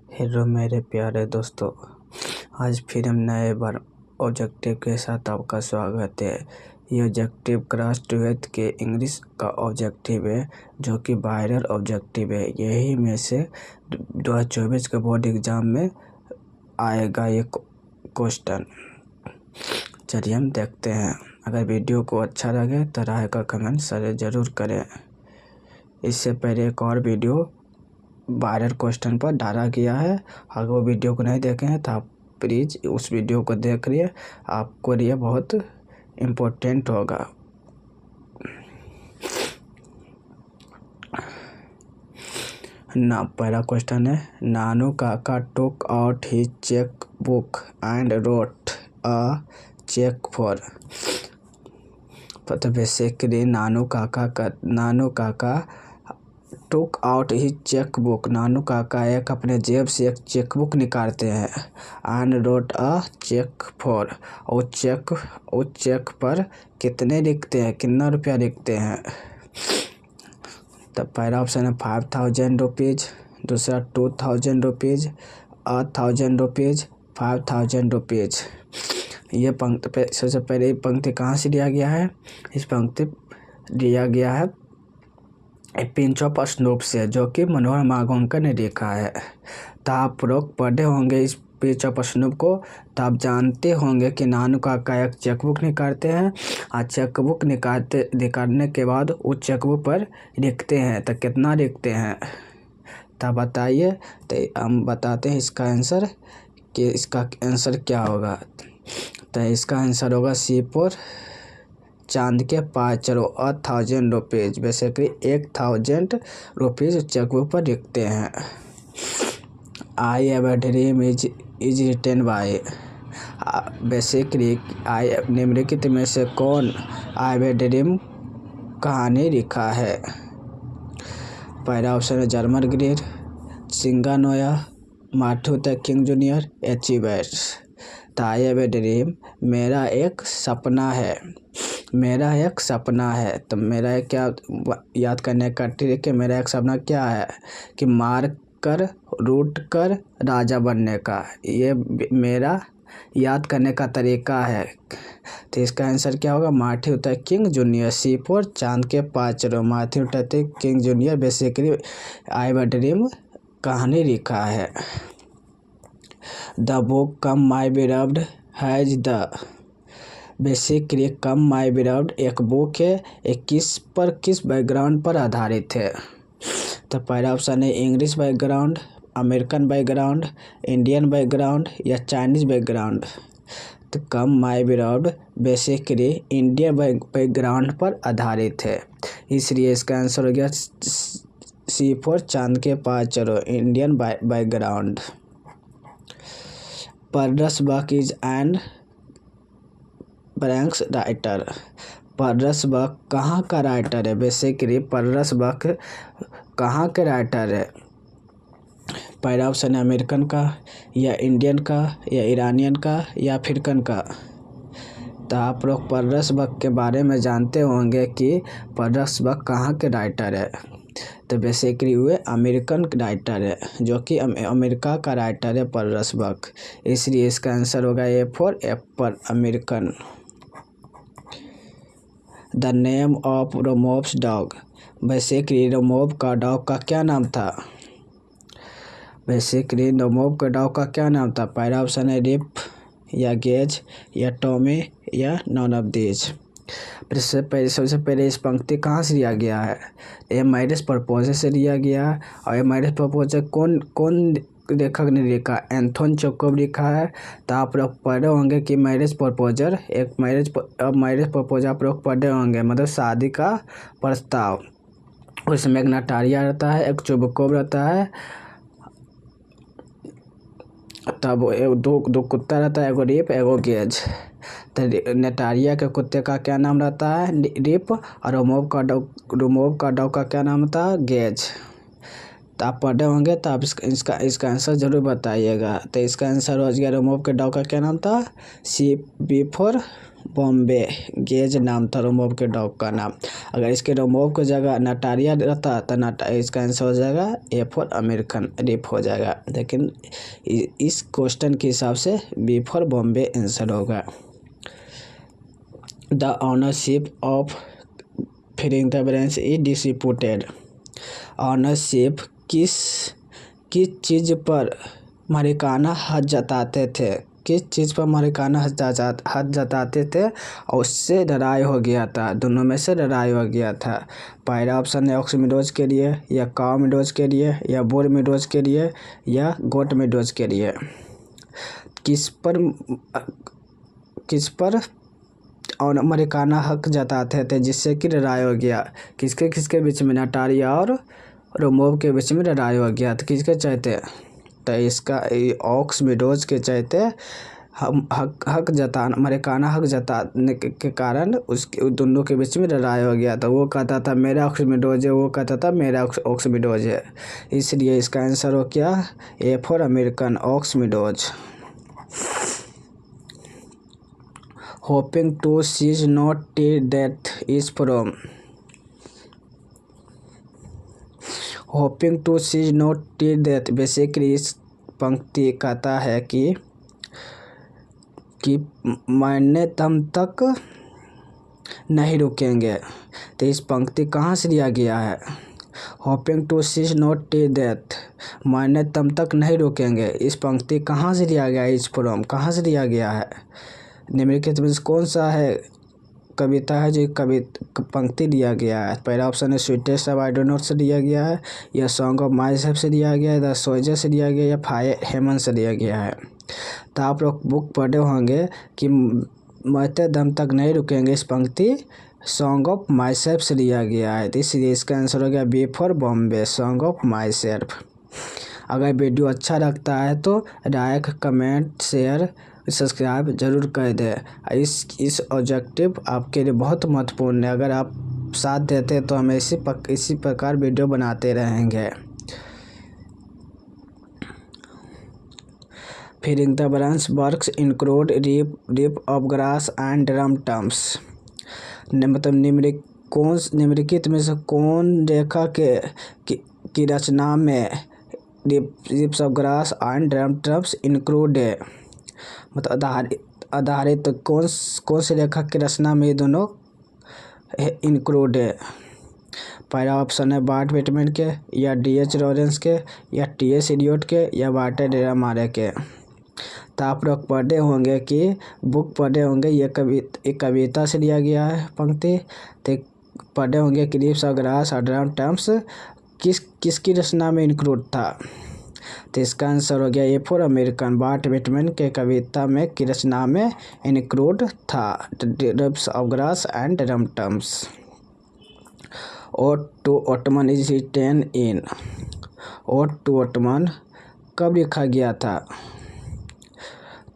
Hello मेरे प्यारे दोस्तों, आज फिर हम नए बार ऑब्जेक्टिव के साथ आपका स्वागत है। ये ऑब्जेक्टिव क्लास 12th के इंग्लिश का ऑब्जेक्टिव है, जो कि वायरल ऑब्जेक्टिव है। यही में से 2024 के बोर्ड एग्ज़ाम में आएगा ये क्वेश्चन। चलिए हम देखते हैं। अगर वीडियो को अच्छा लगे तो राय का कमेंट ज़रूर करें। इससे पहले एक और वीडियो वायरल क्वेश्चन पर डाला गया है। अगर वो वीडियो को नहीं देखे हैं तो आप प्लीज़ उस वीडियो को देख लिए, आपको लिए बहुत इम्पोर्टेंट होगा। ना पहला क्वेश्चन है, Nanu Kaka took out his cheque book and wrote a cheque for. तो basically Nanu Kaka took out his cheque book. Nanu Kaka एक अपने जेब से एक चेक बुक निकालते हैं। And wrote a cheque for, उस चेक पर कितने लिखते हैं, कितना रुपया लिखते हैं। तब पहला ऑप्शन है 5000 रुपीज़, दूसरा 2000 रुपीज़, 1000 रुपीज़, 5000 रुपीज़। ये पंक्ति सबसे पहले पंक्ति कहाँ से लिया गया है? इस पंक्ति लिया गया है पिंच ऑफ स्नूप से, जो कि मनोहर मालवंकर ने लिखा है। तो आप लोग पढ़े होंगे इस पिंच ऑफ स्नूप को, तो आप जानते होंगे कि नानू काका एक चेकबुक निकालते हैं और चेकबुक निकालने के बाद उस चेकबुक पर लिखते हैं। तो कितना लिखते हैं, तो बताइए। तो हम बताते हैं इसका आंसर कि इसका आंसर क्या होगा। तो इसका आंसर होगा सी फॉर चांद के 5 1000 रुपीज़। बेसिकली 1000 रुपीज़ चेकबुक पर लिखते हैं। I have a dream is written by. Basically निम्नलिखित में से कौन आई हैव अ ड्रीम कहानी लिखा है? पहला ऑप्शन है जर्मन ग्रीड, सिंगानोया, Martin Luther King Junior, H G. Wells. तो आई हैव अ ड्रीम मेरा एक सपना है, मेरा एक सपना है। तो मेरा क्या याद करने का ट्रिक है? मेरा एक सपना क्या है कि मार कर रूट कर राजा बनने का। ये मेरा याद करने का तरीका है। तो इसका आंसर क्या होगा? Martin Luther King junior. C for चांद के 5 Martin Luther King junior basically I have a dream कहानी लिखा है। The book come my beloved has the. Basically come my beloved एक बुक है, किस बैकग्राउंड पर आधारित है? तो पहला ऑप्शन है English background, American background, Indian background या चाइनीज बैकग्राउंड। तो कम my beloved basically Indian background पर आधारित है, इसलिए इसका आंसर हो गया सी फॉर चांद के 5 Indian background. Pearl S Buck is an blanks writer. Pearl S Buck कहाँ का राइटर है? बेसिकली पर्रस बक कहाँ के राइटर है? पहला ऑप्शन है अमेरिकन का, या इंडियन का, या ईरानियन का, या अफ्रीकन का। तो आप लोग पर्रस बक के बारे में जानते होंगे कि पर्रस बक कहाँ के राइटर है। तो बेसिकली वे अमेरिकन राइटर है, जो कि अमेरिका का राइटर है पर्रस बक, इसलिए इसका आंसर होगा A for apple, American. The name of रोमोव्स डॉग। बेसिकली रोमोव का डॉग का क्या नाम था? बेसिकली रोमोव का डॉग का क्या नाम था? पहला ऑप्शन है रिप, या गेज, या टॉमी, या नॉन ऑफ दीज। सबसे पहले इस पंक्ति कहाँ से लिया गया है? ए मैरिज प्रपोजल से लिया गया है। और ये मैरिज प्रपोजल कौन लेखक ने लिखा? एंथोन चेखव लिखा है। तो आप लोग पढ़े होंगे कि मैरिज प्रपोजल मैरिज प्रपोजल आप लोग पढ़े होंगे, मतलब शादी का प्रस्ताव। उसमें एक नटारिया रहता है, एक चुबकोव रहता है, तब दो कुत्ता रहता है, एगो रिप एगो गेज। तो नटारिया के कुत्ते का क्या नाम रहता है? रिप। और रोमोव का डॉग का क्या नाम था? गेज। तो आप पढ़े होंगे, तो आप इसका आंसर जरूर बताइएगा। तो इसका आंसर हो गया रोमोव के डॉग का क्या नाम था? सी बी फॉर बॉम्बे गेज नाम था रोमोव के डॉग का नाम। अगर इसके रोमोव की जगह नटारिया रहता तो इसका आंसर हो जाएगा ए फॉर अमेरिकन रिप हो जाएगा, लेकिन इस क्वेश्चन के हिसाब से बी फॉर बॉम्बे आंसर होगा। द ऑनरशिप ऑफ फिरिंग the branch is disputed. Ownership किस चीज़ पर मालिकाना हक जताते थे, किस चीज़ पर मालिकाना हक जताते थे और उससे लड़ाई हो गया था, दोनों में से लड़ाई हो गया था। पहला ऑप्शन है ऑक्स मीडोज के लिए, या काउ मीडोज के लिए, या बुल मीडोज के लिए, या गोट मीडोज के लिए। किस पर और मालिकाना हक जताते थे जिससे कि लड़ाई हो गया, किसके बीच में, नटारिया और रोमोव के बीच में लड़ाई हो गया। तो किसके चाहते, तो इसका ऑक्स मीडोज के चाहते हम हक जताना, मालिकाना हक जताने के कारण उसके दोनों के बीच में लड़ाई हो गया। तो वो कहता था मेरा ऑक्स मीडोज है, वो कहता था मेरा ऑक्स मीडोज है, इसलिए इसका आंसर हो क्या, A for American ox meadows. Hoping to seize not till death is from। Hoping to seize not till death basically इस पंक्ति कहता है कि मरने दम तक नहीं रुकेंगे। तो इस पंक्ति कहाँ से लिया गया है, hoping to seize not T death, मरने दम तक नहीं रुकेंगे, इस पंक्ति कहाँ से लिया गया है, इस फ्रॉम कहाँ से लिया गया है। निम्नलिखित में कौन सा है कविता है जो पंक्ति दिया गया है। पहला ऑप्शन है स्वीटेस्ट ऑफ आइडोनोट से दिया गया है, या सॉन्ग ऑफ माई सेल्फ से दिया गया है, द सोल्जर से दिया गया, या फायर हेमन से दिया गया है। तो आप लोग बुक पढ़े होंगे कि मरते दम तक नहीं रुकेंगे, इस पंक्ति सॉन्ग ऑफ माई सेल्फ से दिया गया है, तो इसलिए इसका आंसर हो गया B for Bombay, song of myself. अगर वीडियो अच्छा लगता है तो लाइक कमेंट शेयर सब्सक्राइब जरूर कर दें। इस ऑब्जेक्टिव आपके लिए बहुत महत्वपूर्ण है, अगर आप साथ देते हैं तो हम इसी प्रकार वीडियो बनाते रहेंगे। Filling the branch works include rip of grass and drum terms. मतलब निम्नलिखित में से कौन रेखा की रचना में rips of grass and drum terms include है, मतलब आधारित तो कौन से रेखा की रचना में ये दोनों इंक्लूड है। पहला ऑप्शन है बार्ट विटमैन के, या डी.एच. लॉरेंस के, या टी.एस. इलियट के, या वाल्टर डे ला मारे के। तो आप लोग पढ़े होंगे कि बुक पढ़े होंगे, ये कविता से लिया गया है पंक्ति। तो पढ़े होंगे कि रिप्स ऑफ ग्रास और ड्रम टर्म्स किसकी रचना में इंक्लूड था। तो इसका आंसर हो गया A for American, Walt Whitman के कविता में की रचना में इंक्लूड था rips of grass and drum terms. Ode to autumn is written in. Ode to autumn कब लिखा गया था,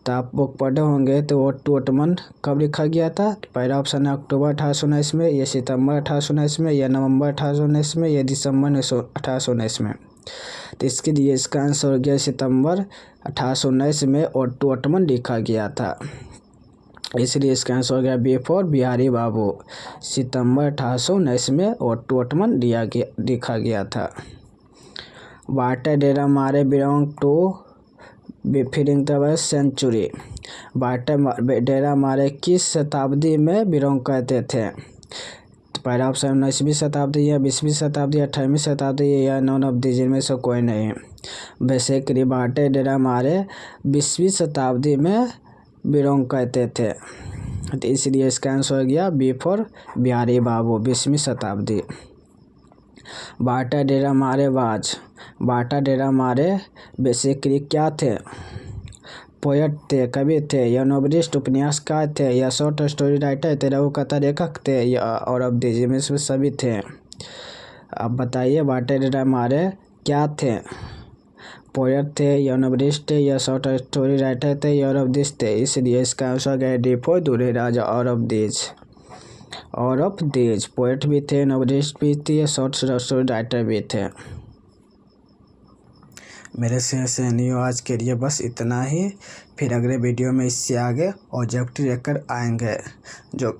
तो आप बुक पढ़े होंगे। तो ओड टू ऑटमन कब लिखा गया था, पहला ऑप्शन है अक्टूबर 1819 में, या सितंबर 1819 में, या नवंबर 1819 में, या दिसंबर 1819 में। तो इसके लिए इसका आंसर हो गया सितंबर 1819 में ओड टू ऑटमन लिखा गया था, इसलिए इसका आंसर हो गया बी फॉर बिहारी बाबू, सितंबर 1819 में ओड टू ऑटमन लिखा गया था। Walter de la Mare belong to filling the century. Walter de la Mare किस शताब्दी में बिलोंग करते थे। पहला ऑप्शन 19वीं शताब्दी, या 20वीं शताब्दी, 18वीं शताब्दी, या नॉन ऑफ दी, जिनमें से कोई नहीं। बेसिकली वाल्टर डे ला मारे 20वीं शताब्दी में बिलोंग करते थे, तो इसलिए इसका आंसर हो गया बी फॉर बिहारी बाबू, 20वीं शताब्दी। वाल्टर डे ला मारे वाल्टर डे ला मारे बेसिकली क्या थे, पोएट थे, कवि थे, या नोवेलिस्ट उपन्यासकार थे, या शॉर्ट स्टोरी राइटर थे, लघुकथा लेखक थे, या और अब में सभी थे। अब बताइए वाल्टर डे ला मारे क्या थे, पोएट थे, या नोवेलिस्ट थे, या शॉर्ट स्टोरी राइटर थे, या और ऑफ थे, इसलिए इसका आंसर गया डी फॉर दूल्हे राजा और ऑफ दीज। पोएट भी थे, नोवेलिस्ट भी थे, शॉर्ट स्टोरी राइटर भी थे। मेरे से नहीं हो आज के लिए बस इतना ही। फिर अगले वीडियो में इससे आगे ऑब्जेक्टिव लेकर आएंगे जो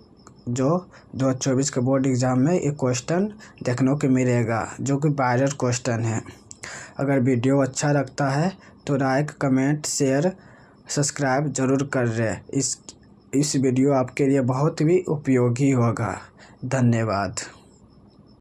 2024 के बोर्ड एग्ज़ाम में ये क्वेश्चन देखने को मिलेगा जो कि वायरल क्वेश्चन है। अगर वीडियो अच्छा लगता है तो लाइक कमेंट शेयर सब्सक्राइब ज़रूर कर रहे। इस वीडियो आपके लिए बहुत भी उपयोगी होगा। धन्यवाद।